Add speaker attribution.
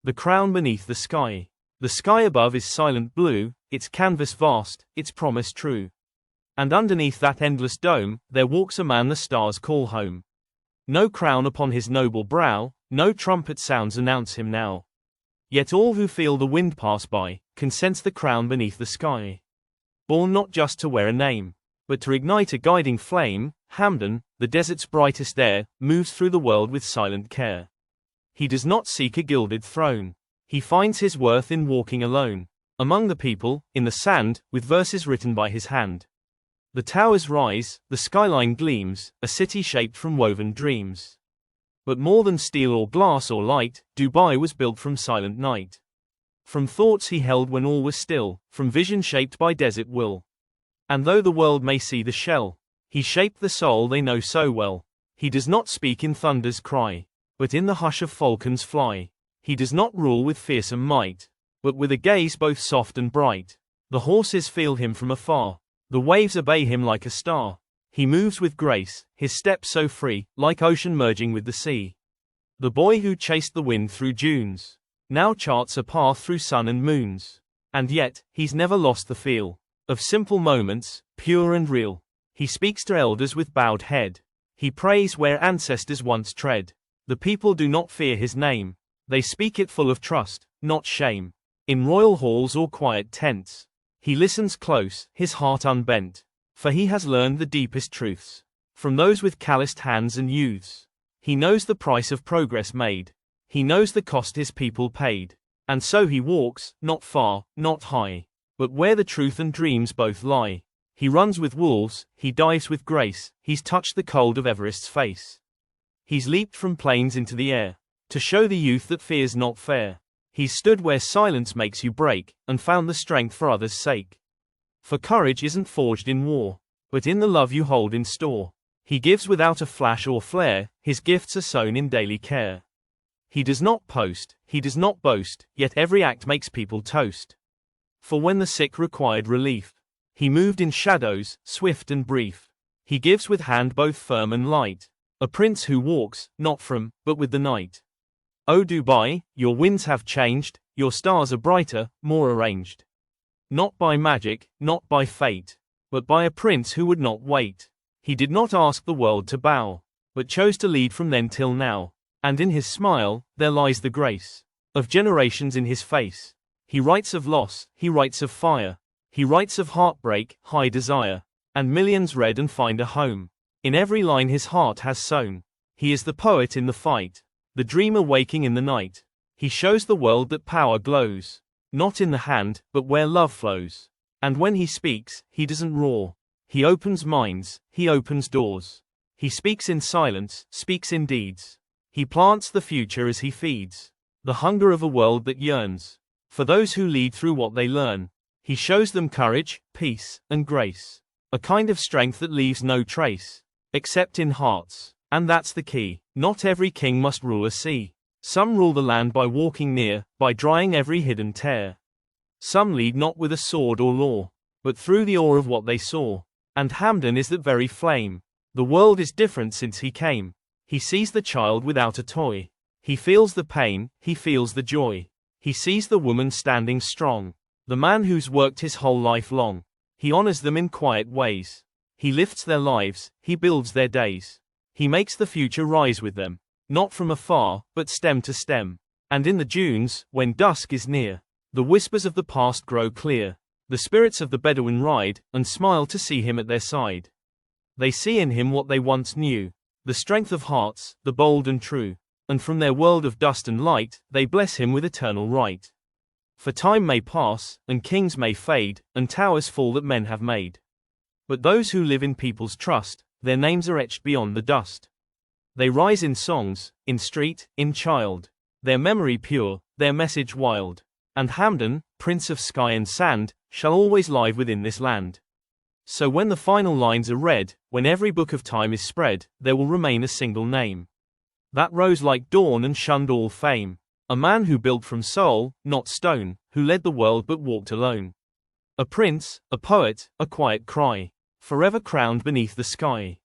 Speaker 1: The crown beneath the sky. The sky above is silent blue, its canvas vast, its promise true. And underneath that endless dome, there walks a man the stars call home. No crown upon his noble brow, no trumpet sounds announce him now. Yet all who feel the wind pass by, can sense the crown beneath the sky. Born not just to wear a name, but to ignite a guiding flame, Hamdan, the desert's brightest air, moves through the world with silent care. He does not seek a gilded throne. He finds his worth in walking alone, among the people, in the sand, with verses written by his hand. The towers rise, the skyline gleams, a city shaped from woven dreams. But more than steel or glass or light, Dubai was built from silent night. From thoughts he held when all was still, from vision shaped by desert will. And though the world may see the shell, he shaped the soul they know so well. He does not speak in thunder's cry, but in the hush of falcons fly. He does not rule with fearsome might, but with a gaze both soft and bright. The horses feel him from afar. The waves obey him like a star. He moves with grace, his steps so free, like ocean merging with the sea. The boy who chased the wind through dunes, now charts a path through sun and moons. And yet, he's never lost the feel of simple moments, pure and real. He speaks to elders with bowed head. He prays where ancestors once tread. The people do not fear his name. They speak it full of trust, not shame. In royal halls or quiet tents, he listens close, his heart unbent, for he has learned the deepest truths from those with calloused hands and youths. He knows the price of progress made. He knows the cost his people paid. And so he walks, not far, not high, but where the truth and dreams both lie. He runs with wolves, he dives with grace, he's touched the cold of Everest's face. He's leaped from plains into the air, to show the youth that fear's not fair. He's stood where silence makes you break, and found the strength for others' sake. For courage isn't forged in war, but in the love you hold in store. He gives without a flash or flare, his gifts are sown in daily care. He does not post, he does not boast, yet every act makes people toast. For when the sick required relief, he moved in shadows, swift and brief. He gives with hand both firm and light, a prince who walks, not from, but with the night. O Dubai, your winds have changed, your stars are brighter, more arranged. Not by magic, not by fate, but by a prince who would not wait. He did not ask the world to bow, but chose to lead from then till now. And in his smile, there lies the grace of generations in his face. He writes of loss, he writes of fire, he writes of heartbreak, high desire, and millions read and find a home. In every line his heart has sown. He is the poet in the fight, the dreamer waking in the night. He shows the world that power glows, not in the hand, but where love flows. And when he speaks, he doesn't roar. He opens minds, he opens doors. He speaks in silence, speaks in deeds. He plants the future as he feeds the hunger of a world that yearns for those who lead through what they learn. He shows them courage, peace, and grace, a kind of strength that leaves no trace, except in hearts. And that's the key. Not every king must rule a sea. Some rule the land by walking near, by drying every hidden tear. Some lead not with a sword or law, but through the awe of what they saw. And Hamdan is that very flame. The world is different since he came. He sees the child without a toy. He feels the pain, he feels the joy. He sees the woman standing strong, the man who's worked his whole life long. He honors them in quiet ways. He lifts their lives, he builds their days. He makes the future rise with them, not from afar, but stem to stem. And in the dunes, when dusk is near, the whispers of the past grow clear. The spirits of the Bedouin ride, and smile to see him at their side. They see in him what they once knew, the strength of hearts, the bold and true. And from their world of dust and light, they bless him with eternal right. For time may pass, and kings may fade, and towers fall that men have made. But those who live in people's trust, their names are etched beyond the dust. They rise in songs, in street, in child, their memory pure, their message wild. And Hamdan, prince of sky and sand, shall always live within this land. So when the final lines are read, when every book of time is spread, there will remain a single name that rose like dawn and shunned all fame. A man who built from soul, not stone, who led the world but walked alone. A prince, a poet, a quiet cry, forever crowned beneath the sky.